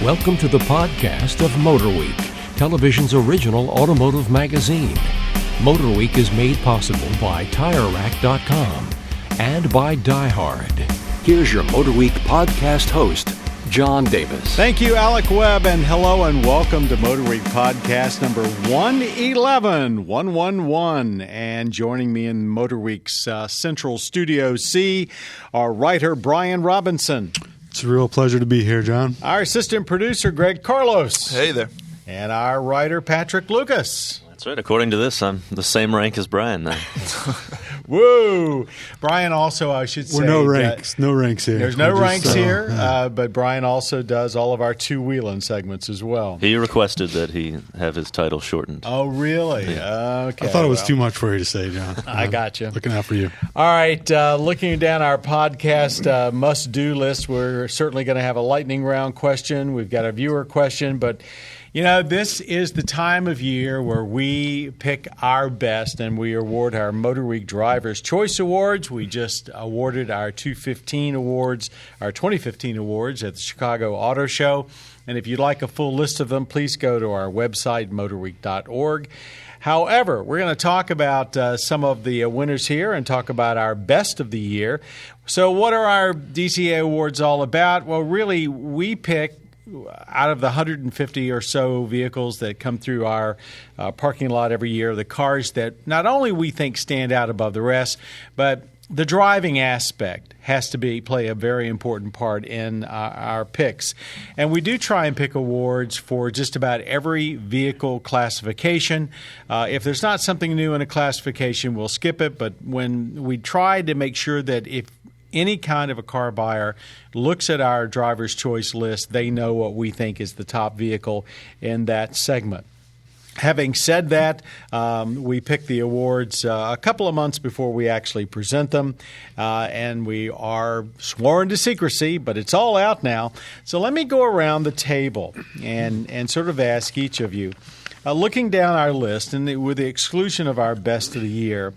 Welcome to the podcast of MotorWeek, television's original automotive magazine. MotorWeek is made possible by TireRack.com and by Die Hard. Here's your MotorWeek podcast host, John Davis. Thank you, Alec Webb, and hello and welcome to MotorWeek podcast number 111. And joining me in MotorWeek's Central Studio C, our writer, Brian Robinson. It's a real pleasure to be here, John. Our assistant producer, Greg Carlos. Hey there. And our writer, Patrick Lucas. That's right. According to this, I'm the same rank as Brian now. Woo! Brian also, I should say. We're no ranks here. There's no ranks here, but Brian also does all of our two-wheeling segments as well. He requested that he have his title shortened. Oh, really? Yeah. Okay. I thought it was too much for you to say, John. I got you. Looking out for you. All right. Looking down our podcast must-do list, we're certainly going to have a lightning round question. We've got a viewer question, but you know, this is the time of year where we pick our best and we award our MotorWeek Drivers Choice Awards. We just awarded our 2015 awards at the Chicago Auto Show. And if you'd like a full list of them, please go to our website, motorweek.org. However, we're going to talk about some of the winners here and talk about our best of the year. So what are our DCA awards all about? Well, really, we pick out of the 150 or so vehicles that come through our parking lot every year, the cars that not only we think stand out above the rest, but the driving aspect has to play a very important part in our picks. And we do try and pick awards for just about every vehicle classification. If there's not something new in a classification, we'll skip it. But when we try to make sure that if any kind of a car buyer looks at our driver's choice list, they know what we think is the top vehicle in that segment. Having said that, we pick the awards a couple of months before we actually present them, and we are sworn to secrecy, but it's all out now. So let me go around the table and sort of ask each of you, looking down our list, and with the exclusion of our best of the year,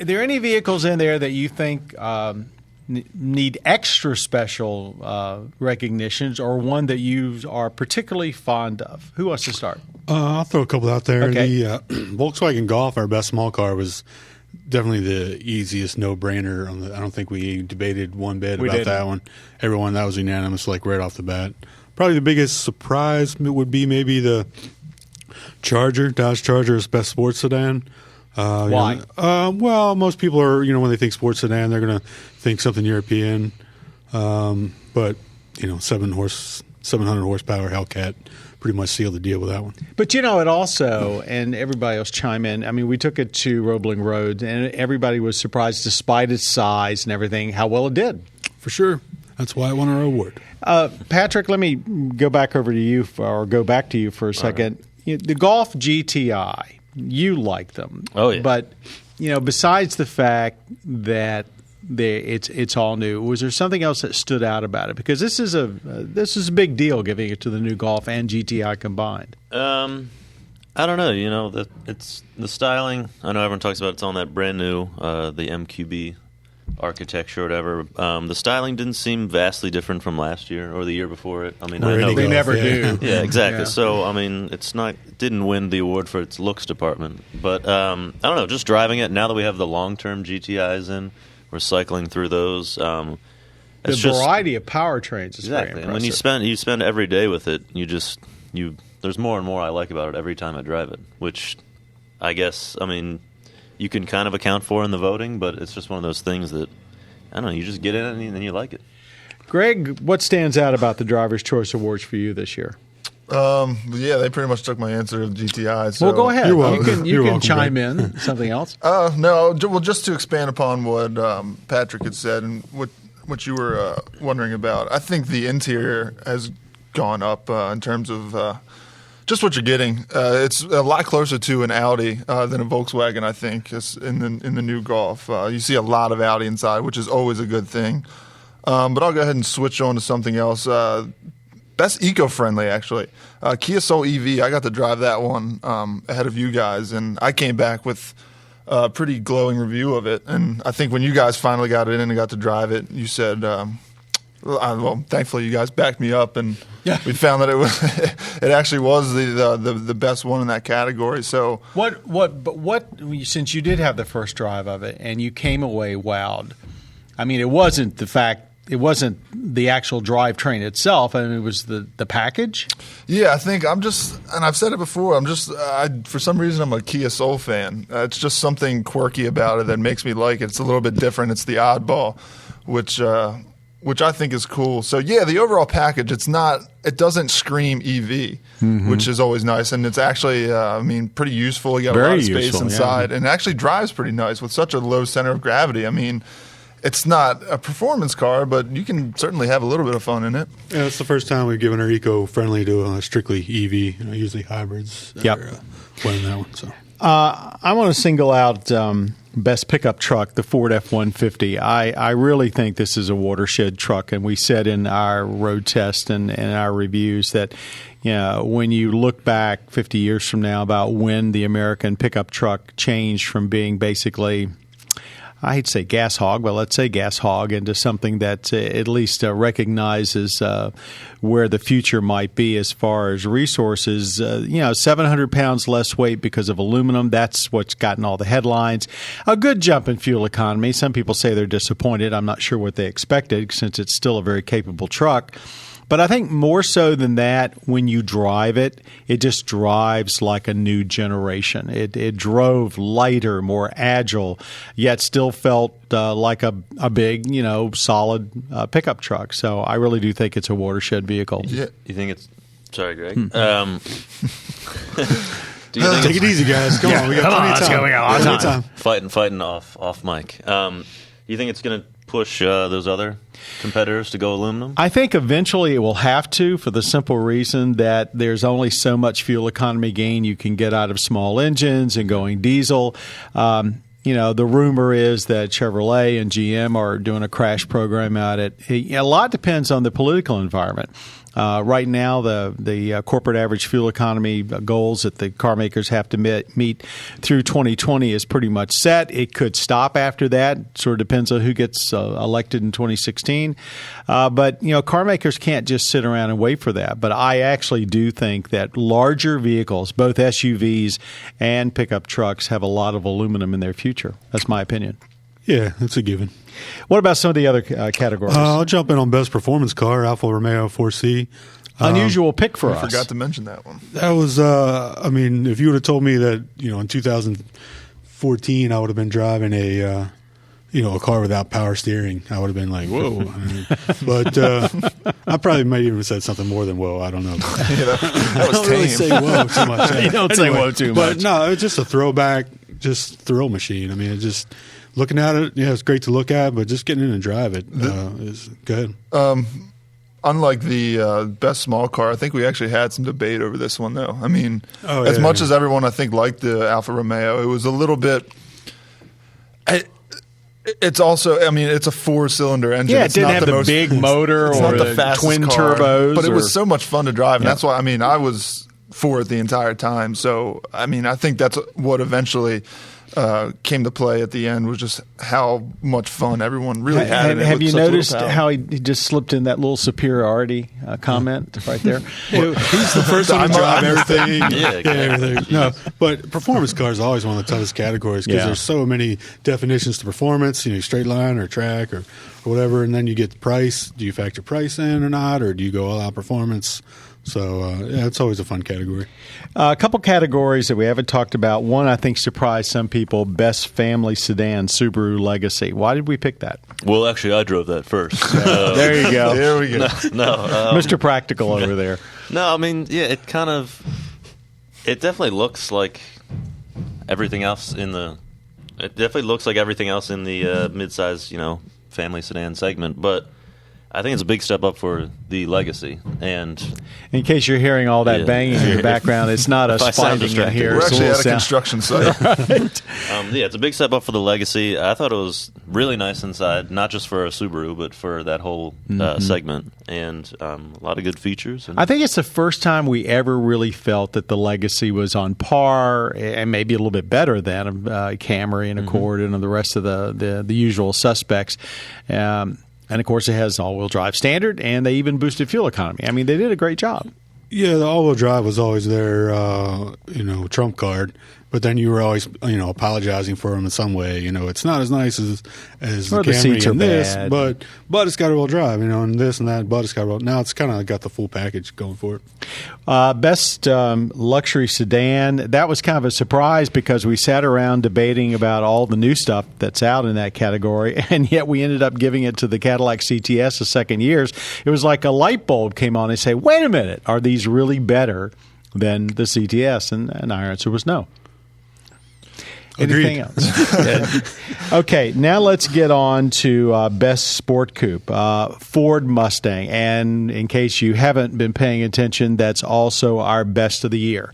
are there any vehicles in there that you think need extra special recognitions, or one that you are particularly fond of? Who wants to start? I'll throw a couple out there. Okay. The Volkswagen Golf, our best small car, was definitely the easiest no-brainer. I don't think we debated one bit about that one. Everyone, that was unanimous, like right off the bat. Probably the biggest surprise would be maybe the Charger. Dodge Charger is best sports sedan. Why? Well, most people are, when they think sports sedan, they're going to think something European. But, 700 horsepower Hellcat pretty much sealed the deal with that one. But, it also, and everybody else chime in, I mean, we took it to Roebling Road, and everybody was surprised, despite its size and everything, how well it did. For sure. That's why I won our award. Patrick, let me go back to you for a second. Right. The Golf GTI. You like them. Oh, yeah. But, besides the fact that it's all new, was there something else that stood out about it? Because this is a big deal, giving it to the new Golf and GTI combined. I don't know. It's the styling. I know everyone talks about it's on that brand new, the MQB architecture or whatever. The styling didn't seem vastly different from last year or the year before it. I mean, I know they never do. Yeah, exactly. Yeah. So, I mean, didn't win the award for its looks department. But I don't know, just driving it, now that we have the long-term GTIs in, we're cycling through those. The variety of powertrains is very exactly. impressive. And when you spend every day with it, there's more and more I like about it every time I drive it, which I guess, you can kind of account for in the voting, but it's just one of those things that, I don't know, you just get in it and then you like it. Greg, what stands out about the Driver's Choice Awards for you this year? Yeah, they pretty much took my answer of GTI. So. Well, go ahead. You can chime Greg. in. Something else? No, well, just to expand upon what Patrick had said and what you were wondering about, I think the interior has gone up in terms of just what you're getting. It's a lot closer to an Audi than a Volkswagen, I think, in the new Golf. You see a lot of Audi inside, which is always a good thing. But I'll go ahead and switch on to something else. That's eco-friendly, actually. Kia Soul EV, I got to drive that one ahead of you guys, and I came back with a pretty glowing review of it. And I think when you guys finally got it in and got to drive it, you said Well, thankfully you guys backed me up, and we found that it actually was the best one in that category. So what since you did have the first drive of it and you came away wowed, I mean, it wasn't the actual drivetrain itself. I mean, it was the package. Yeah, I think and I've said it before, for some reason I'm a Kia Soul fan. It's just something quirky about it that makes me like it. It's a little bit different. It's the oddball, which I think is cool. So yeah, the overall package, it doesn't scream EV, which is always nice. And it's actually, pretty useful. You got a lot of space inside, and it actually drives pretty nice with such a low center of gravity. I mean, it's not a performance car, but you can certainly have a little bit of fun in it. Yeah, it's the first time we've given her eco-friendly to strictly EV. Usually hybrids are winning that one. So I want to single out best pickup truck, the Ford F-150. I really think this is a watershed truck, and we said in our road test and our reviews that when you look back 50 years from now about when the American pickup truck changed from being basically, I hate to say gas hog, but let's say gas hog, into something that at least recognizes where the future might be as far as resources. 700 pounds less weight because of aluminum. That's what's gotten all the headlines. A good jump in fuel economy. Some people say they're disappointed. I'm not sure what they expected since it's still a very capable truck. But I think more so than that, when you drive it, it just drives like a new generation. It drove lighter, more agile, yet still felt like a big, solid pickup truck. So I really do think it's a watershed vehicle. Yeah. You think it's – sorry, Greg. Take it easy, guys. Come on. We got plenty of time. We got a lot of time. Fighting off mic. You think it's going to push those other competitors to go aluminum? I think eventually it will have to, for the simple reason that there's only so much fuel economy gain you can get out of small engines and going diesel. The rumor is that Chevrolet and GM are doing a crash program out at it. A lot depends on the political environment. Right now, the corporate average fuel economy goals that the car makers have to meet through 2020 is pretty much set. It could stop after that. Sort of depends on who gets elected in 2016. But car makers can't just sit around and wait for that. But I actually do think that larger vehicles, both SUVs and pickup trucks, have a lot of aluminum in their future. That's my opinion. Yeah, that's a given. What about some of the other categories? I'll jump in on best performance car, Alfa Romeo 4C. Unusual pick for us. I forgot to mention that one. That was, if you would have told me that, in 2014 I would have been driving a car without power steering, I would have been like, whoa. But I probably might even have said something more than whoa. I don't know. That was I don't really say whoa too much. You don't say whoa too much. But no, it was just a throwback, just thrill machine. I mean, it just looking at it, it's great to look at, but just getting in and drive it is good. Unlike the best small car, I think we actually had some debate over this one, though. I mean, as much as everyone, I think, liked the Alfa Romeo, it was a little bit it's also, it's a 4-cylinder engine. Yeah, it it's didn't not have the big motor it's or not the the fastest twin car, turbos. But it was so much fun to drive, and that's why, I was for it the entire time. So, I think that's what eventually came to play at the end, was just how much fun everyone really had. Have you noticed how he just slipped in that little superiority comment right there? He's the first one to drive everything. Everything. No, but performance cars are always one of the toughest categories because there's so many definitions to performance. Straight line or track or whatever, and then you get the price. Do you factor price in or not, or do you go all out performance? So, it's always a fun category. A couple categories that we haven't talked about. One, I think, surprised some people. Best family sedan, Subaru Legacy. Why did we pick that? Well, actually, I drove that first. There you go. There we go. No, Mr. Practical over there. No, it definitely looks like everything else in the midsize, family sedan segment, but I think it's a big step up for the Legacy. And in case you're hearing all that banging in your background, it's not us fighting in here. We're actually at a construction site. Right. It's a big step up for the Legacy. I thought it was really nice inside, not just for a Subaru, but for that whole segment. And a lot of good features. I think it's the first time we ever really felt that the Legacy was on par, and maybe a little bit better than Camry and Accord and the rest of the usual suspects. And, of course, it has all-wheel drive standard, and they even boosted fuel economy. I mean, they did a great job. Yeah, the all-wheel drive was always their, trump card. But then you were always, apologizing for them in some way. It's not as nice as the Camry and this, but it's got a real drive, and this and that, but it's got a real. Now it's kind of got the full package going for it. Best luxury sedan, that was kind of a surprise because we sat around debating about all the new stuff that's out in that category, and yet we ended up giving it to the Cadillac CTS the second years. It was like a light bulb came on and say, wait a minute, are these really better than the CTS? And our answer was no. Anything else? Okay, now let's get on to best sport coupe, Ford Mustang. And in case you haven't been paying attention, that's also our best of the year.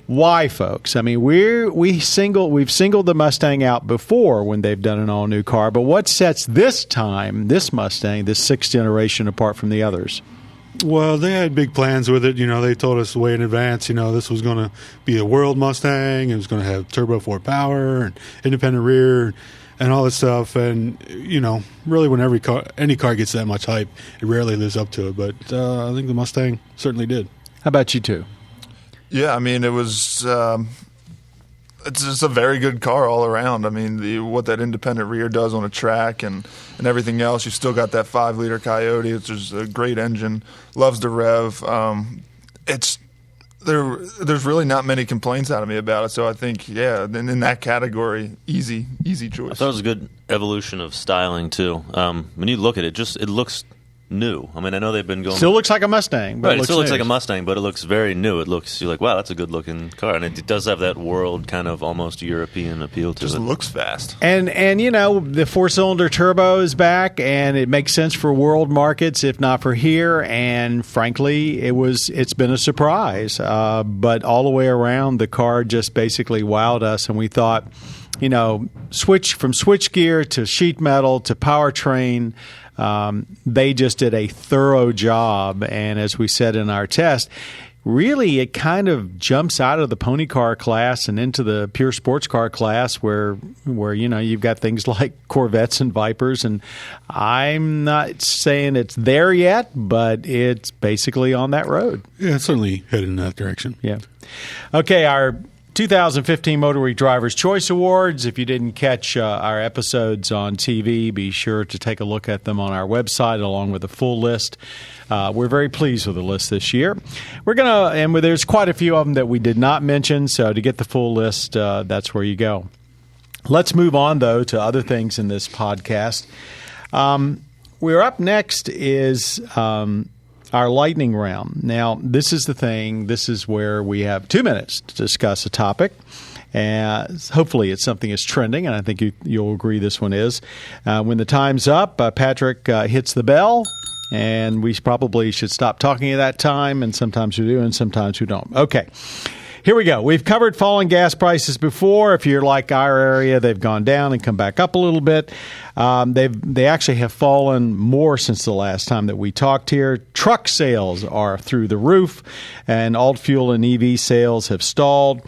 Why, folks? I mean, we've singled the Mustang out before when they've done an all-new car, but what sets this Mustang, this sixth generation, apart from the others? Well, they had big plans with it. They told us way in advance, this was going to be a world Mustang. It was going to have turbo 4 power and independent rear and all this stuff. And, really when any car gets that much hype, it rarely lives up to it. But I think the Mustang certainly did. How about you two? Yeah, I mean, it was it's just a very good car all around. I mean, what that independent rear does on a track and everything else, you still got that 5-liter Coyote, which is a great engine, loves to rev. There's really not many complaints out of me about it. So I think, in that category, easy choice. I thought it was a good evolution of styling too. When you look at it, it looks new. I mean, I know they've been going. Still looks like a Mustang, but right, it still looks like a Mustang, but it looks very new. You're like, wow, that's a good looking car, and it does have that world kind of almost European appeal to it. Just looks fast. And the 4-cylinder turbo is back, and it makes sense for world markets, if not for here. And frankly, it's been a surprise. But all the way around, the car just basically wowed us, and we thought, switch from switchgear to sheet metal to powertrain. They just did a thorough job, and as we said in our test, really it kind of jumps out of the pony car class and into the pure sports car class where you've got things like Corvettes and Vipers, and I'm not saying it's there yet, but it's basically on that road. Yeah, it's certainly headed in that direction. Yeah. Okay, our 2015 MotorWeek Drivers Choice Awards. If you didn't catch our episodes on TV, be sure to take a look at them on our website along with the full list. We're very pleased with the list this year. There's quite a few of them that we did not mention, so to get the full list, that's where you go. Let's move on, though, to other things in this podcast. We're up next is our lightning round. Now, this is the thing. This is where we have 2 minutes to discuss a topic. And hopefully it's something that's trending, and I think you'll agree this one is. When the time's up, Patrick hits the bell, and we probably should stop talking at that time, and sometimes we do and sometimes we don't. Okay. Here we go. We've covered falling gas prices before. If you're like our area, they've gone down and come back up a little bit. They actually have fallen more since the last time that we talked here. Truck sales are through the roof, and alt fuel and EV sales have stalled.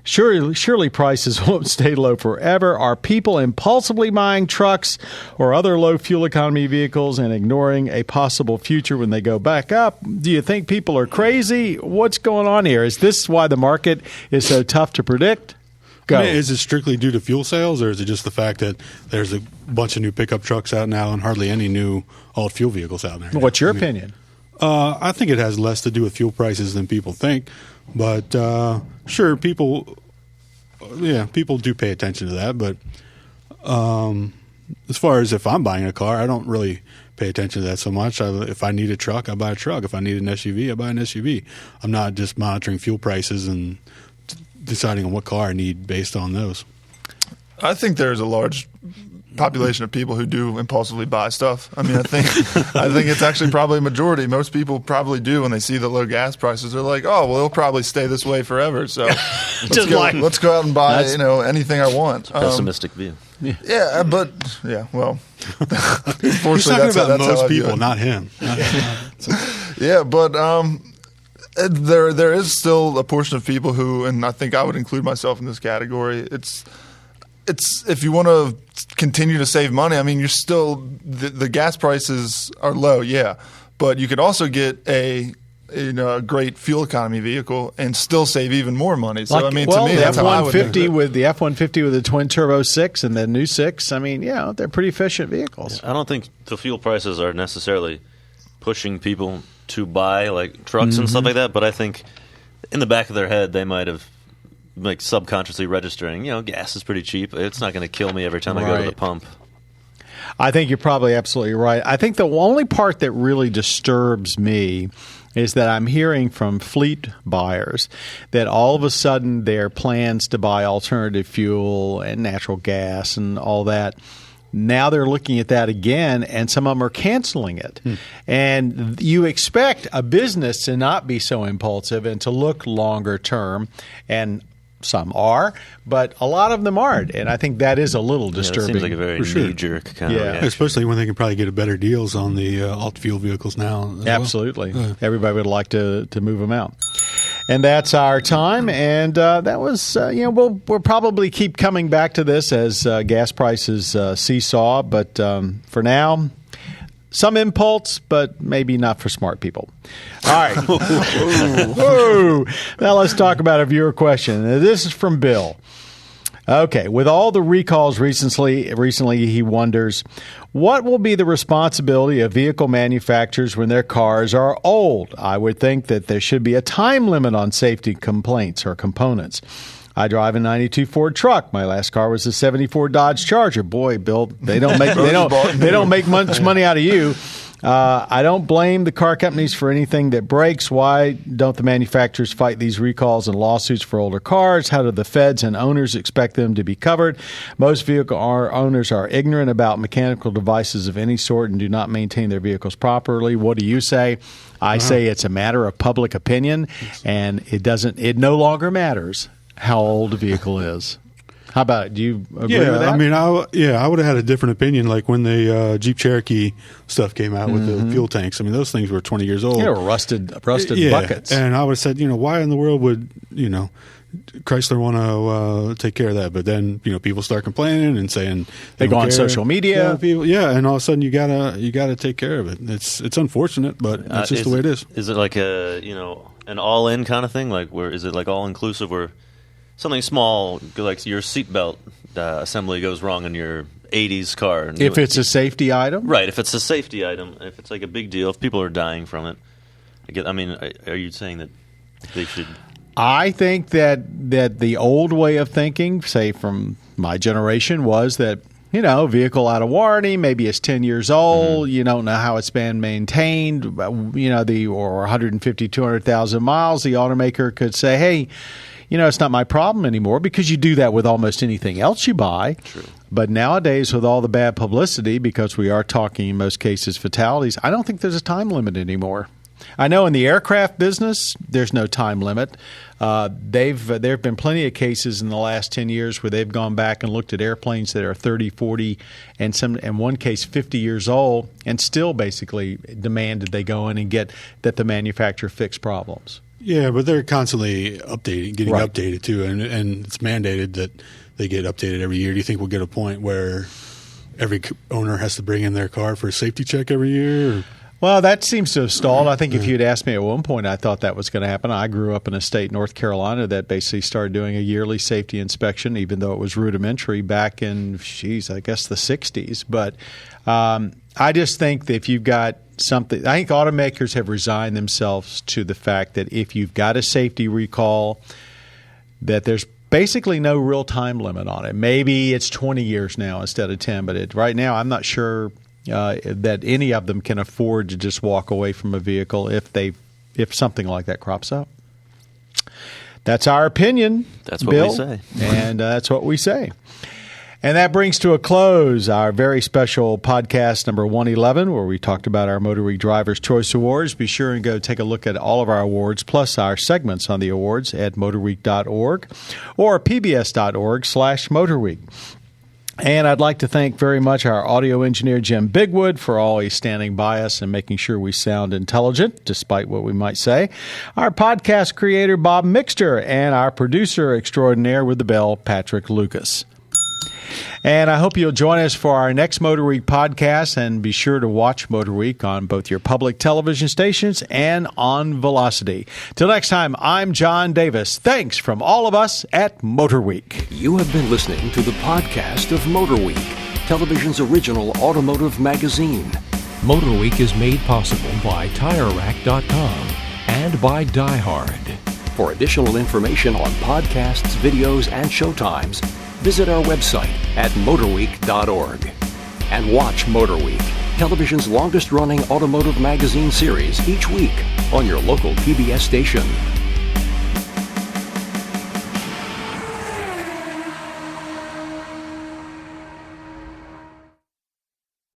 Surely prices won't stay low forever. Are people impulsively buying trucks or other low fuel economy vehicles and ignoring a possible future when they go back up? Do you think people are crazy? What's going on here? Is this why the market is so tough to predict? Go. Is it strictly due to fuel sales, or is it just the fact that there's a bunch of new pickup trucks out now and hardly any new alt fuel vehicles out there? What's your opinion? I think it has less to do with fuel prices than people think. But sure, people do pay attention to that. But as far as if I'm buying a car, I don't really pay attention to that so much. If I need a truck, I buy a truck. If I need an SUV, I buy an SUV. I'm not just monitoring fuel prices and deciding on what car I need based on those. I think there's a large population of people who do impulsively buy stuff. I mean, I think it's actually probably a majority. Most people probably do when they see the low gas prices. They're like, oh, well, it'll probably stay this way forever. So let's go out and buy anything I want. Pessimistic view. Yeah, but well, unfortunately, He's talking about most people, not him. Yeah, but there is still a portion of people who, and I think I would include myself in this category. it's if you want to continue to save money, I mean, you're still the gas prices are low, yeah, but you could also get a great fuel economy vehicle and still save even more money. So to me, that's how I would do it. With the F-150 with the twin turbo 6 and the new 6, I mean, they're pretty efficient vehicles. I don't think the fuel prices are necessarily pushing people to buy like trucks and stuff like that, but I think in the back of their head they might have like subconsciously registering, gas is pretty cheap. It's not going to kill me every time I go to the pump. I think you're probably absolutely right. I think the only part that really disturbs me is that I'm hearing from fleet buyers that all of a sudden their plans to buy alternative fuel and natural gas and all that, now they're looking at that again, and some of them are canceling it. And you expect a business to not be so impulsive and to look longer term, and some are, but a lot of them aren't. And I think that is a little disturbing. It seems like a very knee-jerk kind of reaction. Especially when they can probably get better deals on the alt-fuel vehicles now. Absolutely. Well. Everybody would like to move them out. And that's our time. And that was, we'll probably keep coming back to this as gas prices seesaw. But for now, some impulse, but maybe not for smart people. All right. Now let's talk about a viewer question. This is from Bill. Okay. With all the recalls recently, he wonders, what will be the responsibility of vehicle manufacturers when their cars are old? I would think that there should be a time limit on safety complaints or components. I drive a '92 Ford truck. My last car was a '74 Dodge Charger. Boy, Bill, they don't make much money out of you. I don't blame the car companies for anything that breaks. Why don't the manufacturers fight these recalls and lawsuits for older cars? How do the feds and owners expect them to be covered? Most vehicle owners are ignorant about mechanical devices of any sort and do not maintain their vehicles properly. What do you say? I say it's a matter of public opinion, and it no longer matters how old a vehicle is. How about it? Do you agree with that? I mean, I would have had a different opinion. Like when the Jeep Cherokee stuff came out with the fuel tanks. I mean, those things were 20 years old. They were rusted buckets. And I would have said, why in the world would Chrysler want to take care of that? But then people start complaining and saying they go on social media. And all of a sudden you gotta take care of it. It's unfortunate, but it's just the way it is. Is it like an all-in kind of thing? Like where is it like all inclusive where something small, like your seatbelt assembly goes wrong in your 80s car. If it's a safety item? Right, if it's a safety item, if it's like a big deal, if people are dying from it. Are you saying that they should... I think that the old way of thinking, say from my generation, was that, vehicle out of warranty, maybe it's 10 years old, you don't know how it's been maintained, or 150, 200,000 miles, the automaker could say, hey, it's not my problem anymore, because you do that with almost anything else you buy. True. But nowadays, with all the bad publicity, because we are talking in most cases fatalities, I don't think there's a time limit anymore. I know in the aircraft business, there's no time limit. There have been plenty of cases in the last 10 years where they've gone back and looked at airplanes that are 30, 40, and in one case 50 years old, and still basically demanded they go in and get that the manufacturer fix problems. Yeah, but they're constantly getting updated too, and it's mandated that they get updated every year. Do you think we'll get a point where every owner has to bring in their car for a safety check every year? Or? Well, that seems to have stalled. I think if you'd asked me at one point, I thought that was going to happen. I grew up in a state, North Carolina, that basically started doing a yearly safety inspection, even though it was rudimentary back in, I guess the 60s. But I just think that if you've got something, I think automakers have resigned themselves to the fact that if you've got a safety recall, that there's basically no real time limit on it. Maybe it's 20 years now instead of 10, but right now I'm not sure that any of them can afford to just walk away from a vehicle if something like that crops up. That's our opinion. That's what Bill, we say. And that's what we say. And that brings to a close our very special podcast number 111, where we talked about our MotorWeek Drivers Choice Awards. Be sure and go take a look at all of our awards, plus our segments on the awards at motorweek.org or pbs.org/motorweek. And I'd like to thank very much our audio engineer, Jim Bigwood, for always standing by us and making sure we sound intelligent, despite what we might say. Our podcast creator, Bob Mixter, and our producer extraordinaire with the bell, Patrick Lucas. And I hope you'll join us for our next MotorWeek podcast, and be sure to watch MotorWeek on both your public television stations and on Velocity. Till next time, I'm John Davis. Thanks from all of us at MotorWeek. You have been listening to the podcast of MotorWeek, television's original automotive magazine. MotorWeek is made possible by TireRack.com and by Die Hard. For additional information on podcasts, videos, and showtimes, visit our website at motorweek.org. And watch MotorWeek, television's longest-running automotive magazine series, each week on your local PBS station.